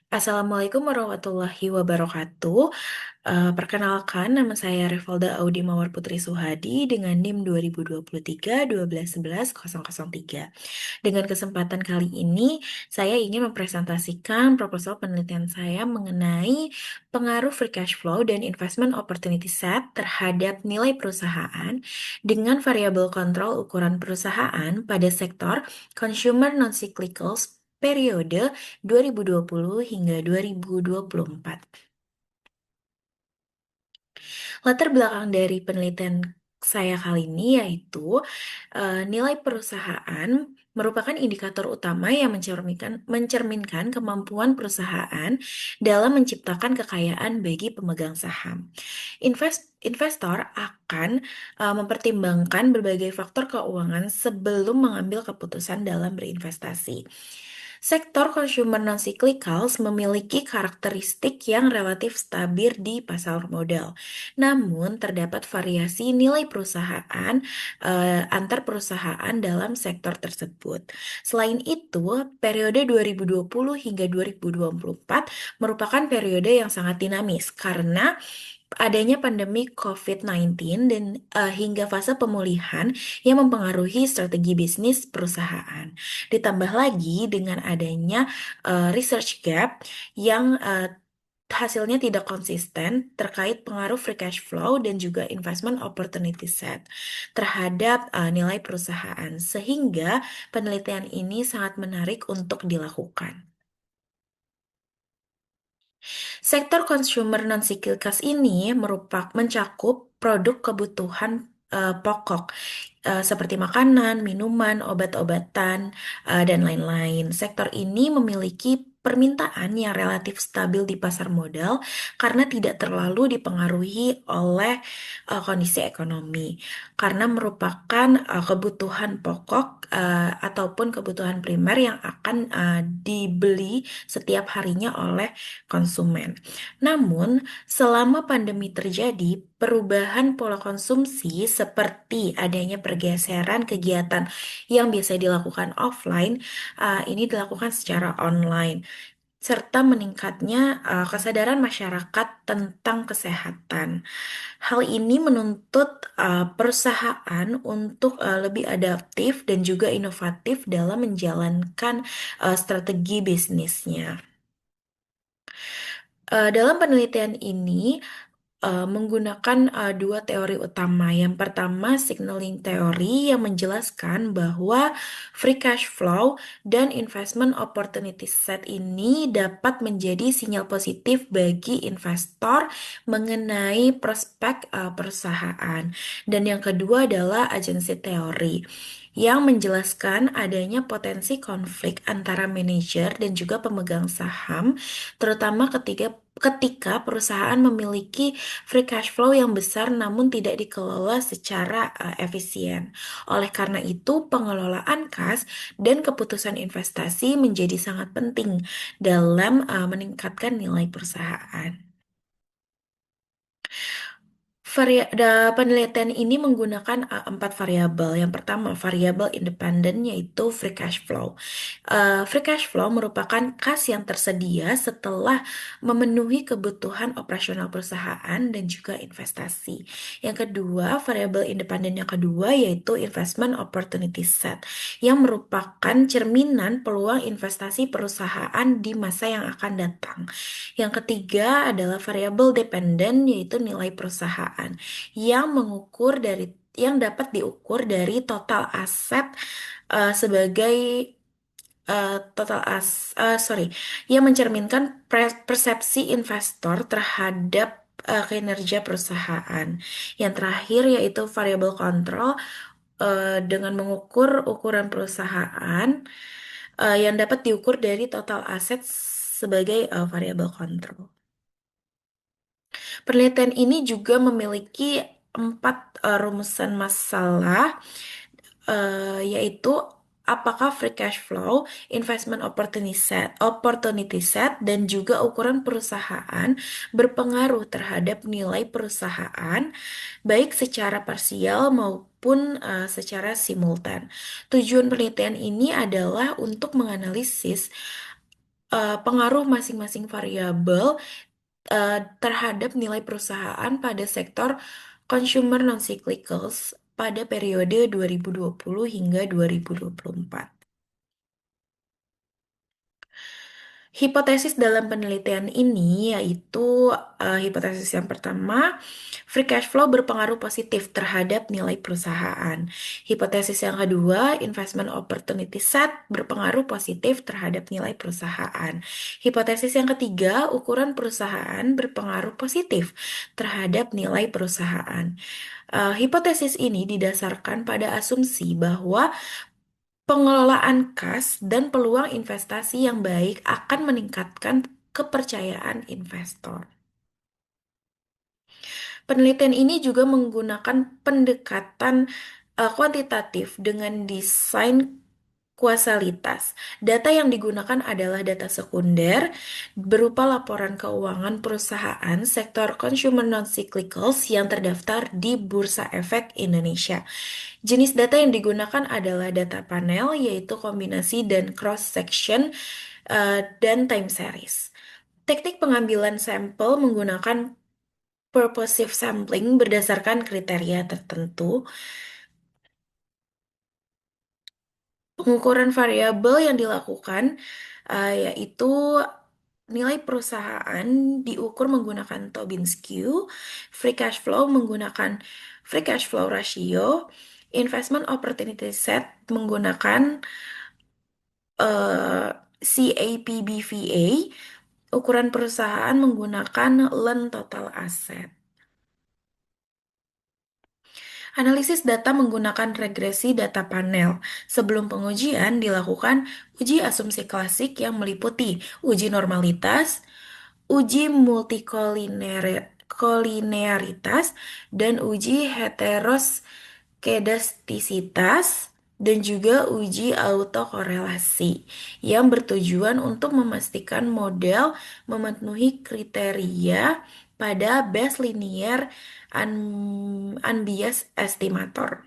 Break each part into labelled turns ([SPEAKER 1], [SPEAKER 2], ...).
[SPEAKER 1] Assalamualaikum warahmatullahi wabarakatuh. Perkenalkan, nama saya Revalda Audi Mawar Putri Suhadi dengan NIM 2023 1211 003. Dengan kesempatan kali ini, saya ingin mempresentasikan proposal penelitian saya mengenai pengaruh free cash flow dan investment opportunity set terhadap nilai perusahaan dengan variabel kontrol ukuran perusahaan pada sektor consumer non-cyclicals periode 2020 hingga 2024. Latar belakang dari penelitian saya kali ini yaitu nilai perusahaan merupakan indikator utama yang mencerminkan kemampuan perusahaan dalam menciptakan kekayaan bagi pemegang saham. Investor akan mempertimbangkan berbagai faktor keuangan sebelum mengambil keputusan dalam berinvestasi. Sektor consumer non-cyclicals memiliki karakteristik yang relatif stabil di pasar modal. Namun, terdapat variasi nilai perusahaan antar perusahaan dalam sektor tersebut. Selain itu, periode 2020 hingga 2024 merupakan periode yang sangat dinamis karena adanya pandemi COVID-19 dan hingga fase pemulihan yang mempengaruhi strategi bisnis perusahaan. Ditambah lagi dengan adanya research gap yang hasilnya tidak konsisten terkait pengaruh free cash flow dan juga investment opportunity set terhadap nilai perusahaan, sehingga penelitian ini sangat menarik untuk dilakukan. Sektor consumer non-cyclicals ini mencakup produk kebutuhan pokok seperti makanan, minuman, obat-obatan, dan lain-lain. Sektor ini memiliki permintaan yang relatif stabil di pasar modal karena tidak terlalu dipengaruhi oleh kondisi ekonomi, karena merupakan kebutuhan pokok ataupun kebutuhan primer yang akan dibeli setiap harinya oleh konsumen. Namun, selama pandemi terjadi, perubahan pola konsumsi seperti adanya pergeseran kegiatan yang biasa dilakukan offline, ini dilakukan secara online, serta meningkatnya kesadaran masyarakat tentang kesehatan. Hal ini menuntut perusahaan untuk lebih adaptif dan juga inovatif dalam menjalankan strategi bisnisnya. Dalam penelitian ini menggunakan dua teori utama. Yang pertama, signaling theory yang menjelaskan bahwa free cash flow dan investment opportunity set ini dapat menjadi sinyal positif bagi investor mengenai prospek perusahaan. Dan yang kedua adalah agency theory yang menjelaskan adanya potensi konflik antara manajer dan juga pemegang saham, terutama ketika perusahaan memiliki free cash flow yang besar namun tidak dikelola secara efisien. Oleh karena itu, pengelolaan kas dan keputusan investasi menjadi sangat penting dalam meningkatkan nilai perusahaan. Penelitian ini menggunakan empat variabel. Yang pertama, variabel independen yaitu free cash flow. Free cash flow merupakan kas yang tersedia setelah memenuhi kebutuhan operasional perusahaan dan juga investasi. Yang kedua, variabel independen yang kedua yaitu investment opportunity set, yang merupakan cerminan peluang investasi perusahaan di masa yang akan datang. Yang ketiga adalah variabel dependen yaitu nilai perusahaan yang dapat diukur dari total aset sebagai total as sorry yang mencerminkan persepsi investor terhadap kinerja perusahaan. Yang terakhir yaitu variabel kontrol dengan mengukur ukuran perusahaan yang dapat diukur dari total aset sebagai variabel kontrol. Penelitian ini juga memiliki empat rumusan masalah, yaitu apakah free cash flow, investment opportunity set, dan juga ukuran perusahaan berpengaruh terhadap nilai perusahaan, baik secara parsial maupun secara simultan. Tujuan penelitian ini adalah untuk menganalisis pengaruh masing-masing variabel terhadap nilai perusahaan pada sektor consumer non-cyclicals pada periode 2020 hingga 2024. Hipotesis dalam penelitian ini yaitu hipotesis yang pertama, free cash flow berpengaruh positif terhadap nilai perusahaan. Hipotesis yang kedua, investment opportunity set berpengaruh positif terhadap nilai perusahaan. Hipotesis yang ketiga, ukuran perusahaan berpengaruh positif terhadap nilai perusahaan. Hipotesis ini didasarkan pada asumsi bahwa pengelolaan kas dan peluang investasi yang baik akan meningkatkan kepercayaan investor. Penelitian ini juga menggunakan pendekatan kuantitatif dengan desain kuasalitas. Data yang digunakan adalah data sekunder berupa laporan keuangan perusahaan sektor consumer non-cyclicals yang terdaftar di Bursa Efek Indonesia. Jenis data yang digunakan adalah data panel, yaitu kombinasi dan cross-section dan time series. Teknik pengambilan sampel menggunakan purposive sampling berdasarkan kriteria tertentu. Pengukuran variabel yang dilakukan yaitu nilai perusahaan diukur menggunakan Tobin skew, free cash flow menggunakan free cash flow ratio, investment opportunity set menggunakan CAPBVA, ukuran perusahaan menggunakan Lend Total Asset. Analisis data menggunakan regresi data panel. Sebelum pengujian dilakukan uji asumsi klasik yang meliputi uji normalitas, uji multikolinearitas, dan uji heteroskedastisitas, dan juga uji autokorelasi yang bertujuan untuk memastikan model memenuhi kriteria pada best linear unbiased estimator.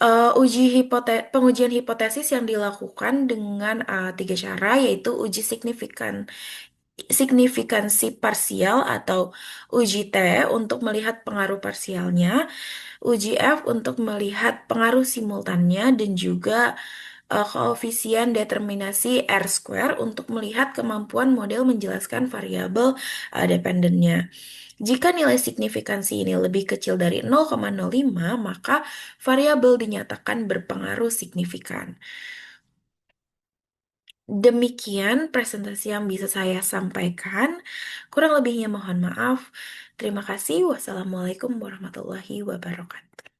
[SPEAKER 1] Pengujian hipotesis yang dilakukan dengan tiga cara, yaitu uji signifikansi parsial atau uji T untuk melihat pengaruh parsialnya, uji F untuk melihat pengaruh simultannya, dan juga koefisien determinasi R square untuk melihat kemampuan model menjelaskan variabel dependennya. Jika nilai signifikansi ini lebih kecil dari 0,05, maka variabel dinyatakan berpengaruh signifikan. Demikian presentasi yang bisa saya sampaikan. Kurang lebihnya mohon maaf. Terima kasih. Wassalamualaikum warahmatullahi wabarakatuh.